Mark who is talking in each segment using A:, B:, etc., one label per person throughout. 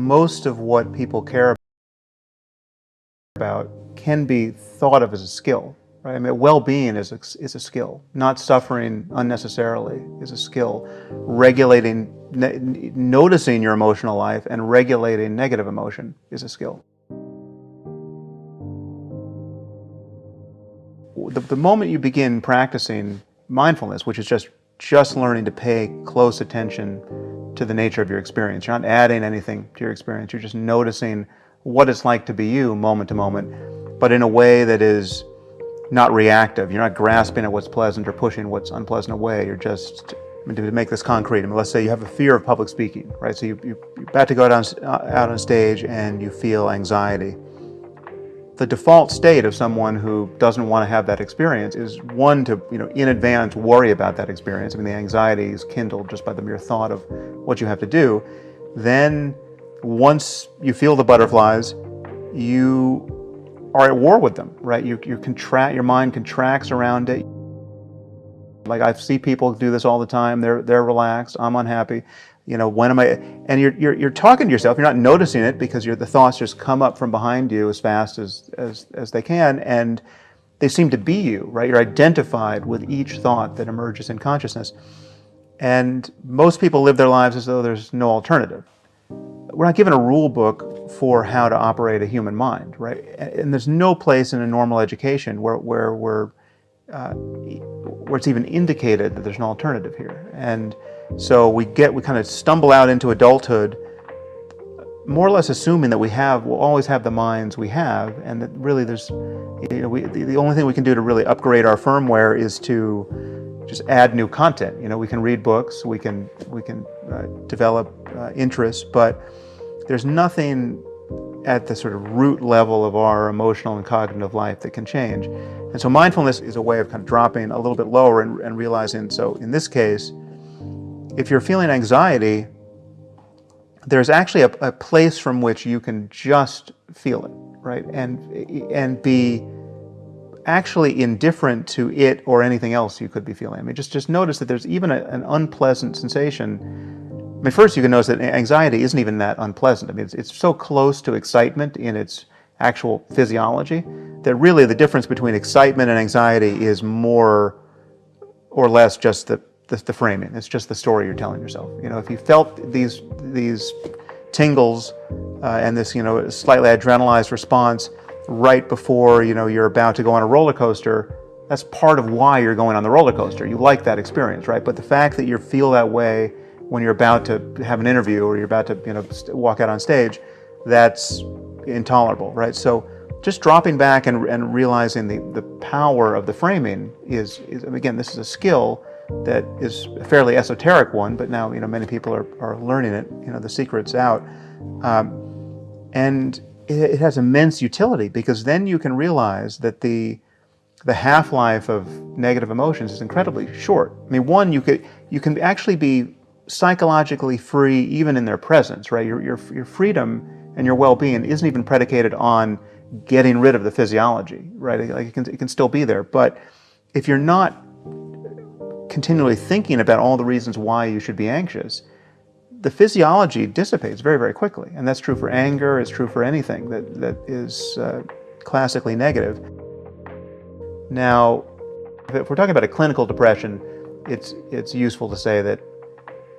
A: most of what people care about can be thought of as a skill, right? I mean, well-being is a skill. Not suffering unnecessarily is a skill. Regulating, noticing your emotional life and regulating negative emotion is a skill. The moment you begin practicing mindfulness, which is just learning to pay close attention to the nature of your experience. You're not adding anything to your experience. You're just noticing what it's like to be you moment to moment, but in a way that is not reactive. You're not grasping at what's pleasant or pushing what's unpleasant away. You're just, to make this concrete, let's say you have a fear of public speaking, right? So you're about to go out on stage and you feel anxiety. The default state of someone who doesn't want to have that experience is one to, in advance worry about that experience. The anxiety is kindled just by the mere thought of what you have to do. Then, once you feel the butterflies, you are at war with them, right? Your mind contracts around it. Like I see people do this all the time. They're relaxed. I'm unhappy. When am I? And you're talking to yourself. You're not noticing it because the thoughts just come up from behind you as fast as they can, and they seem to be you, right? You're identified with each thought that emerges in consciousness. And most people live their lives as though there's no alternative. We're not given a rule book for how to operate a human mind, right? And there's no place in a normal education where it's even indicated that there's an alternative here. And so we kind of stumble out into adulthood, more or less assuming that we'll always have the minds we have, and that really the only thing we can do to really upgrade our firmware is to just add new content. We can read books, we can develop interests, but there's nothing at the sort of root level of our emotional and cognitive life that can change. And so mindfulness is a way of kind of dropping a little bit lower and realizing, so in this case, if you're feeling anxiety, there's actually a place from which you can just feel it, right? And be actually indifferent to it or anything else you could be feeling. Just notice that there's even an unpleasant sensation. First you can notice that anxiety isn't even that unpleasant. It's so close to excitement in its actual physiology that really the difference between excitement and anxiety is more or less just the framing. It's just the story you're telling yourself. If you felt these tingles and this slightly adrenalized response right before you're about to go on a roller coaster, that's part of why you're going on the roller coaster. You like that experience, right? But the fact that you feel that way when you're about to have an interview or you're about to walk out on stage, that's intolerable, right? So just dropping back and realizing the power of the framing is again, this is a skill that is a fairly esoteric one, but now many people are learning it. The secret's out, and it has immense utility because then you can realize that the half-life of negative emotions is incredibly short. One, you can actually be psychologically free even in their presence, right? Your freedom and your well-being isn't even predicated on getting rid of the physiology, right? Like it can still be there, but if you're not continually thinking about all the reasons why you should be anxious, the physiology dissipates very, very quickly. And that's true for anger, it's true for anything that is classically negative. Now, if we're talking about a clinical depression, it's useful to say that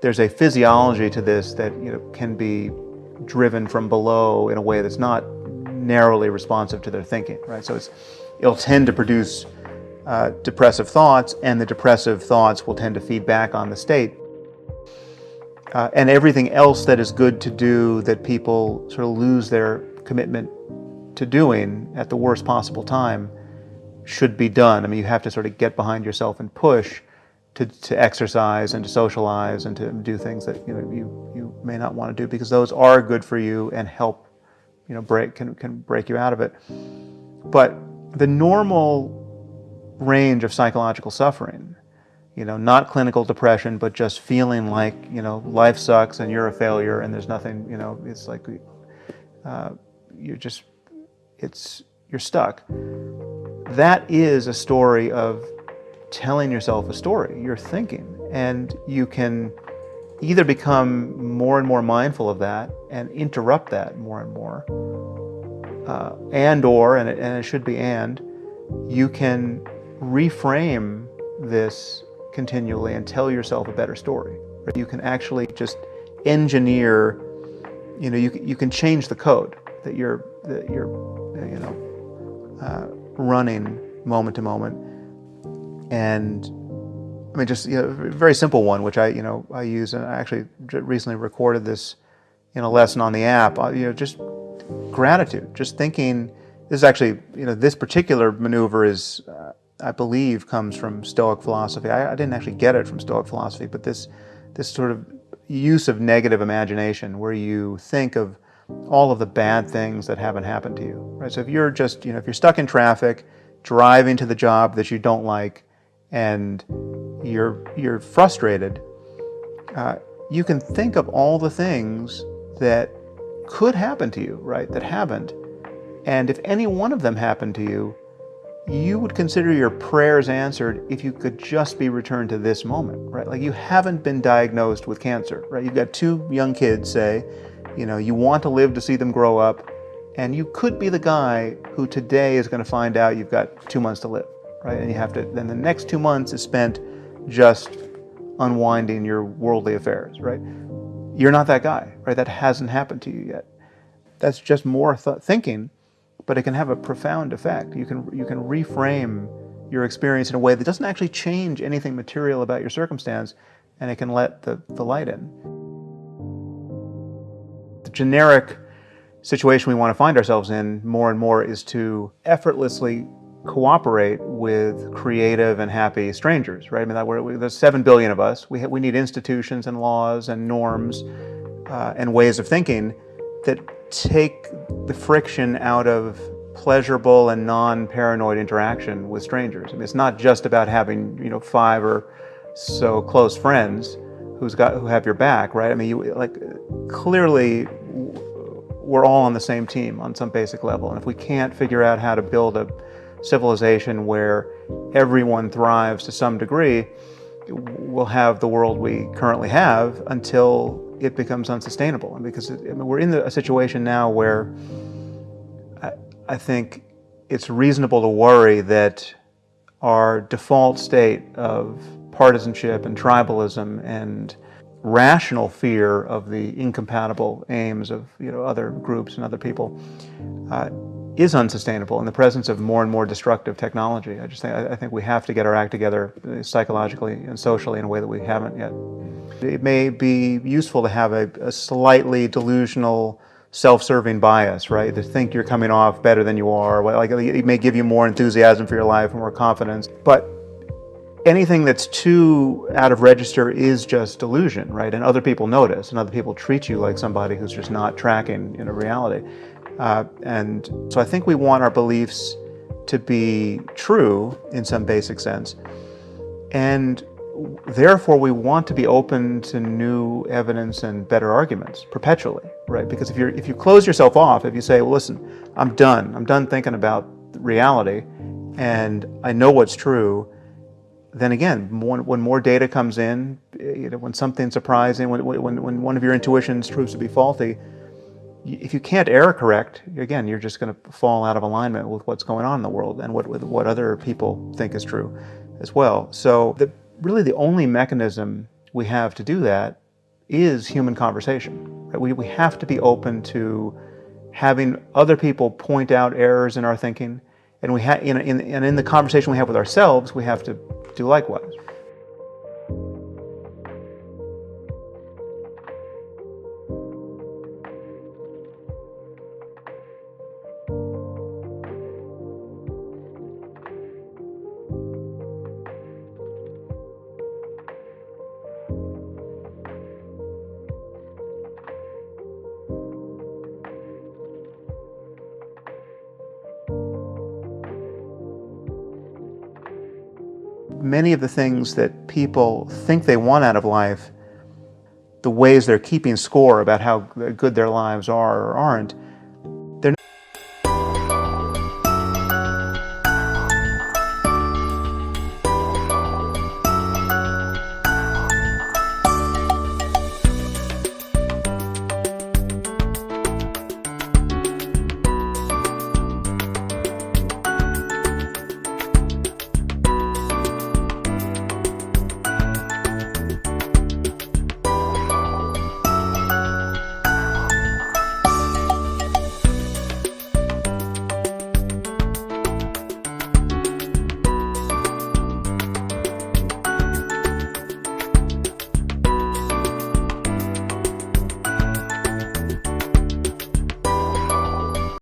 A: there's a physiology to this that can be driven from below in a way that's not narrowly responsive to their thinking, right? So it'll tend to produce depressive thoughts, and the depressive thoughts will tend to feed back on the state. And everything else that is good to do that people sort of lose their commitment to doing at the worst possible time should be done. You have to sort of get behind yourself and push to exercise and to socialize and to do things that you may not want to do because those are good for you and help can break you out of it. But the normal range of psychological suffering, not clinical depression, but just feeling like life sucks and you're a failure and there's nothing, it's like you're stuck. That is a story of telling yourself a story. You're thinking, and you can either become more and more mindful of that and interrupt that more and more, and it should be you can reframe this continually and tell yourself a better story. Right? You can actually just engineer, you can change the code that you're running moment to moment. And I mean, just a very simple one, which I use, and I actually recently recorded this in a lesson on the app. Just gratitude, just thinking. This is actually, this particular maneuver is, I believe, comes from Stoic philosophy. I didn't actually get it from Stoic philosophy, but this sort of use of negative imagination, where you think of all of the bad things that haven't happened to you. Right. So if you're just, if you're stuck in traffic, driving to the job that you don't like, and you're frustrated, you can think of all the things that could happen to you, right? That haven't. And if any one of them happened to you, you would consider your prayers answered if you could just be returned to this moment, right? Like, you haven't been diagnosed with cancer, right? You've got 2 young kids, say, you want to live to see them grow up, and you could be the guy who today is going to find out you've got 2 months to live, right? And you have to, then the next 2 months is spent just unwinding your worldly affairs, right? You're not that guy, right? That hasn't happened to you yet. That's just more thinking, but it can have a profound effect. You can reframe your experience in a way that doesn't actually change anything material about your circumstance, and it can let the light in. The generic situation we want to find ourselves in more and more is to effortlessly cooperate with creative and happy strangers, right? I mean, there's 7 billion of us. We need institutions and laws and norms and ways of thinking that take the friction out of pleasurable and non-paranoid interaction with strangers. I mean, it's not just about having 5 or so close friends who have your back, right? I mean, clearly we're all on the same team on some basic level, and if we can't figure out how to build a civilization where everyone thrives to some degree, we'll have the world we currently have until it becomes unsustainable. And because we're in a situation now where I think it's reasonable to worry that our default state of partisanship and tribalism and rational fear of the incompatible aims of other groups and other people is unsustainable in the presence of more and more destructive technology. I think we have to get our act together psychologically and socially in a way that we haven't yet. It may be useful to have a slightly delusional, self-serving bias, right? To think you're coming off better than you are. Like, it may give you more enthusiasm for your life and more confidence. But anything that's too out of register is just delusion, right? And other people notice, and other people treat you like somebody who's just not tracking reality. And so I think we want our beliefs to be true in some basic sense. And therefore, we want to be open to new evidence and better arguments perpetually, right? Because if you close yourself off, if you say, well, listen, I'm done thinking about reality, and I know what's true, then again, when more data comes in, when something surprising, when one of your intuitions proves to be faulty, if you can't error correct, again, you're just going to fall out of alignment with what's going on in the world and what other people think is true as well. So really the only mechanism we have to do that is human conversation. Right? We have to be open to having other people point out errors in our thinking, and in the conversation we have with ourselves, we have to do likewise. Many of the things that people think they want out of life, the ways they're keeping score about how good their lives are or aren't,